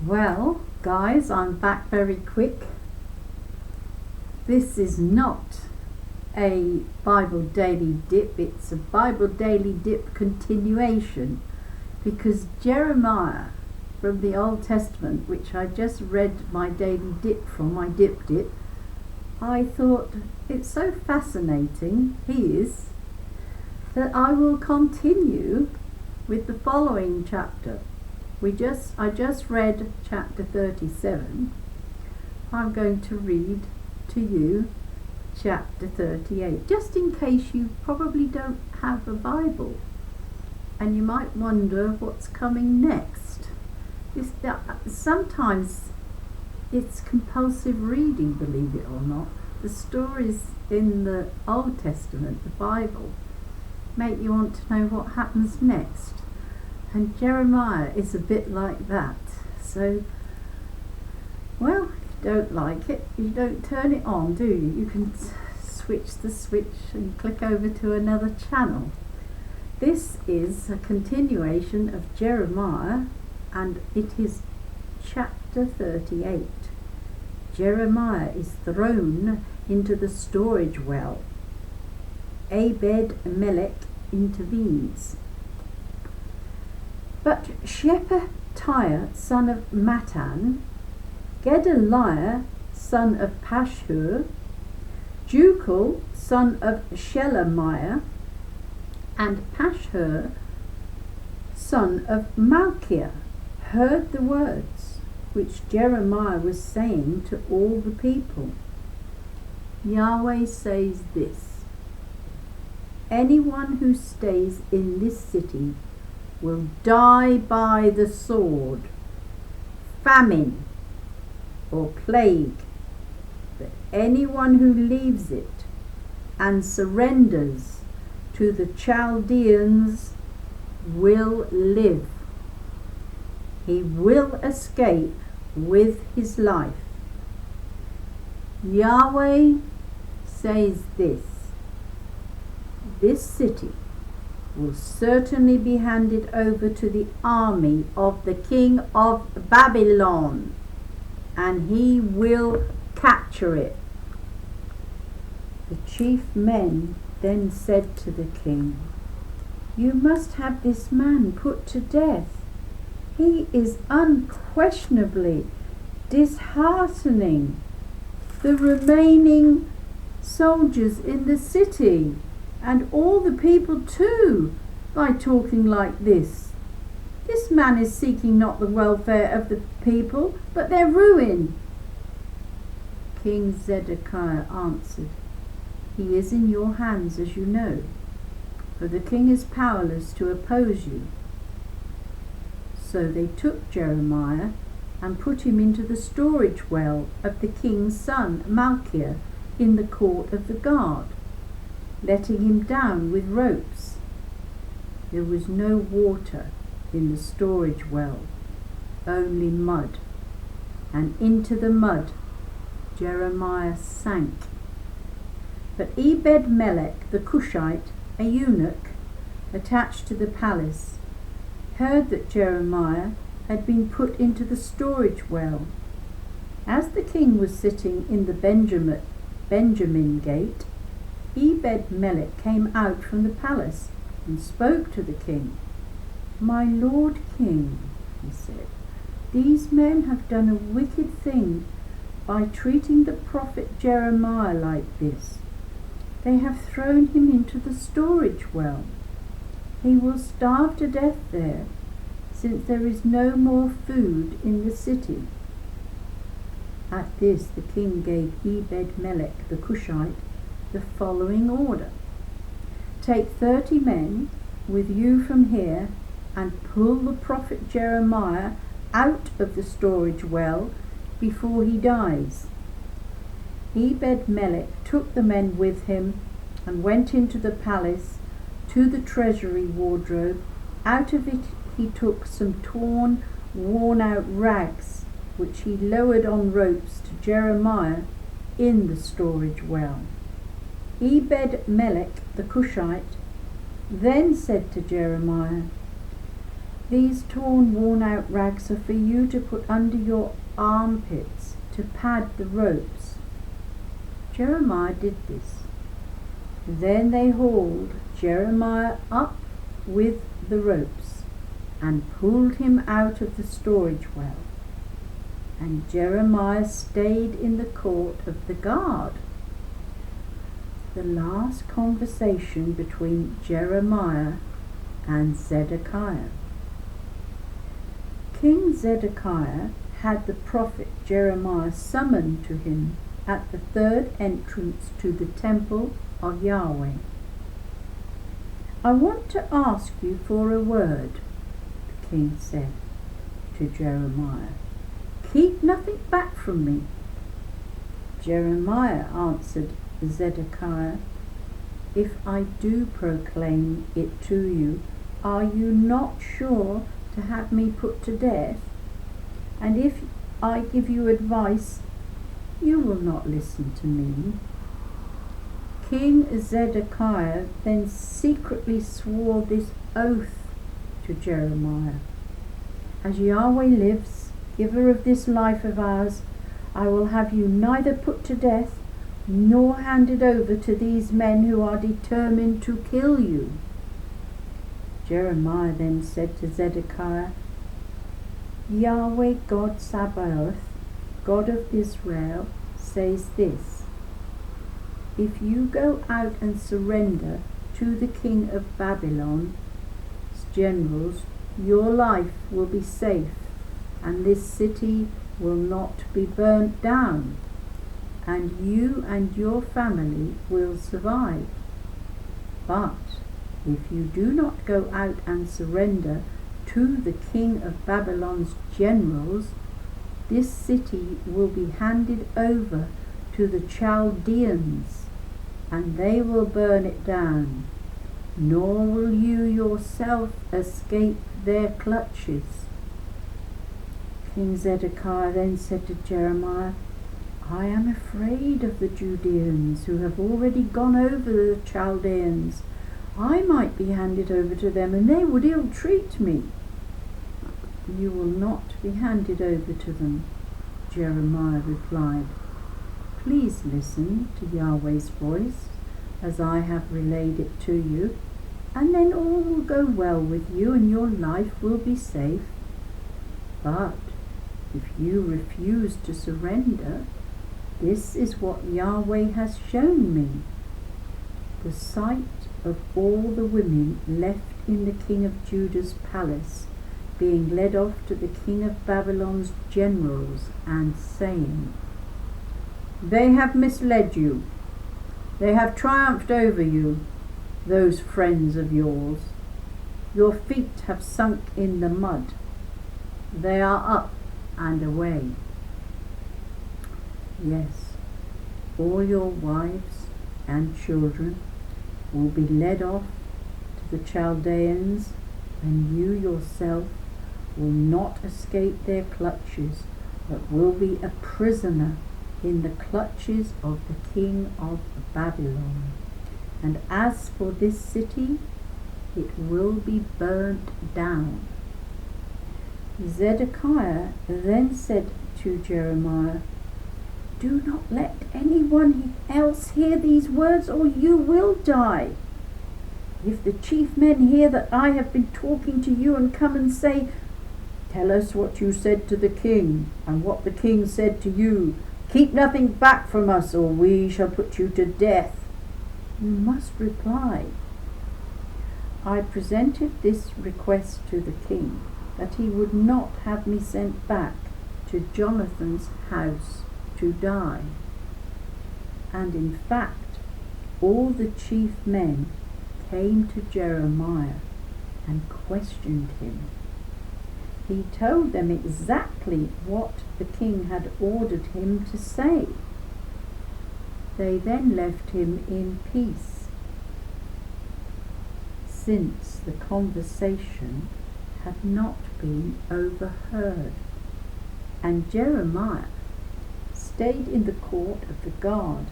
Well, guys, I'm back very quick. This is not a Bible Daily Dip, it's a Bible Daily Dip continuation, because Jeremiah from the Old Testament, which I just read my daily dip from, my dip, I thought it's so fascinating, that I will continue with the following chapter. I just read chapter 37. I'm going to read to you chapter 38, just in case you probably don't have a Bible and you might wonder what's coming next. Sometimes it's compulsive reading, believe it or not. The stories in the Old Testament, the Bible, make you want to know what happens next. And Jeremiah is a bit like that. So, well, if you don't like it, you don't turn it on, do you? You can switch the switch and click over to another channel. This is a continuation of Jeremiah, and it is chapter 38. Jeremiah is thrown into the storage well. EBED-MELECH intervenes. But Shephatiah, son of Mattan, Gedaliah, son of Pashhur, Jucal, son of Shelemiah, and Pashhur, son of Malchiah, heard the words which Jeremiah was saying to all the people. Yahweh says this: anyone who stays in this city will die by the sword, famine, or plague, but anyone who leaves it and surrenders to the Chaldeans will live. He will escape with his life. Yahweh says this: this city will certainly be handed over to the army of the king of Babylon, and he will capture it. The chief men then said to the king, you must have this man put to death. He is unquestionably disheartening the remaining soldiers in the city, and all the people too, by talking like this. This man is seeking not the welfare of the people, but their ruin. King Zedekiah answered, he is in your hands, as you know, for the king is powerless to oppose you. So they took Jeremiah and put him into the storage well of the king's son Malchiah in the court of the guard, letting him down with ropes. There was no water in the storage well, only mud, and into the mud Jeremiah sank. But Ebed-Melech the Cushite, a eunuch attached to the palace, heard that Jeremiah had been put into the storage well. As the king was sitting in the Benjamin gate, Ebed-Melech came out from the palace and spoke to the king. My lord king, he said, these men have done a wicked thing by treating the prophet Jeremiah like this. They have thrown him into the storage well. He will starve to death there, since there is no more food in the city. At this the king gave Ebed-Melech the Cushite the following order: take 30 men with you from here and pull the prophet Jeremiah out of the storage well before he dies. Ebed-Melech took the men with him and went into the palace to the treasury wardrobe. Out of it he took some torn, worn-out rags, which he lowered on ropes to Jeremiah in the storage well. Ebed-Melech the Cushite then said to Jeremiah, These torn, worn-out rags are for you to put under your armpits to pad the ropes." Jeremiah did this. Then they hauled Jeremiah up with the ropes and pulled him out of the storage well. And Jeremiah stayed in the court of the guard. The last conversation between Jeremiah and Zedekiah. King Zedekiah had the prophet Jeremiah summoned to him at the third entrance to the temple of Yahweh. "I want to ask you for a word," the king said to Jeremiah. "Keep nothing back from me." Jeremiah answered Zedekiah, "If I do proclaim it to you, are you not sure to have me put to death? And if I give you advice, you will not listen to me." King Zedekiah then secretly swore this oath to Jeremiah: "As Yahweh lives, giver of this life of ours, I will have you neither put to death nor handed over to these men who are determined to kill you." Jeremiah then said to Zedekiah, "Yahweh God Sabaoth, God of Israel, says this: if you go out and surrender to the king of Babylon's generals, your life will be safe, and this city will not be burnt down, and you and your family will survive. But if you do not go out and surrender to the king of Babylon's generals, this city will be handed over to the Chaldeans, and they will burn it down, nor will you yourself escape their clutches." King Zedekiah then said to Jeremiah, "I am afraid of the Judeans who have already gone over the Chaldeans. I might be handed over to them, and they would ill-treat me." "You will not be handed over to them," Jeremiah replied. "Please listen to Yahweh's voice as I have relayed it to you, and then all will go well with you and your life will be safe. But if you refuse to surrender, this is what Yahweh has shown me. The sight of all the women left in the king of Judah's palace being led off to the king of Babylon's generals and saying, 'They have misled you. They have triumphed over you, those friends of yours. Your feet have sunk in the mud. They are up and away. Yes, all your wives and children will be led off to the Chaldeans, and you yourself will not escape their clutches, but will be a prisoner in the clutches of the king of Babylon. And as for this city, it will be burnt down." Zedekiah then said to Jeremiah, "Do not let anyone else hear these words, or you will die. If the chief men hear that I have been talking to you and come and say, 'Tell us what you said to the king, and what the king said to you. Keep nothing back from us, or we shall put you to death,' you must reply, 'I presented this request to the king, that he would not have me sent back to Jonathan's house to die.' And in fact, all the chief men came to Jeremiah and questioned him. He told them exactly what the king had ordered him to say. They then left him in peace, since the conversation had not been overheard. And Jeremiah stayed in the court of the guard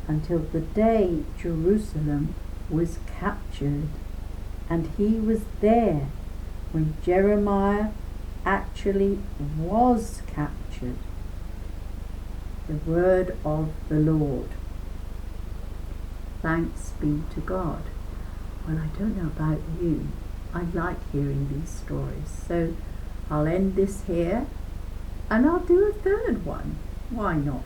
until the day Jerusalem was captured, and he was there when Jeremiah actually was captured. The word of the Lord. Thanks be to God. Well, I don't know about you. I like hearing these stories. So I'll end this here and I'll do a third one. Why not?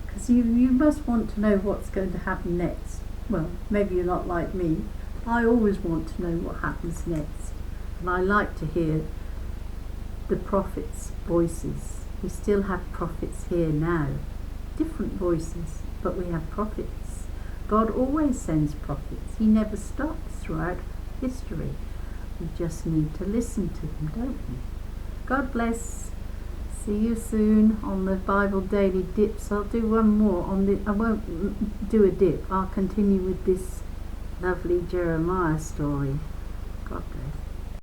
Because you must want to know what's going to happen next. Well, maybe you're not like me. I always want to know what happens next. And I like to hear the prophets' voices. We still have prophets here now. Different voices, but we have prophets. God always sends prophets. He never stops throughout history. We just need to listen to them, don't we? God bless. See you soon on the Bible Daily Dips. I'll do one more on the. I won't do a dip. I'll continue with this lovely Jeremiah story.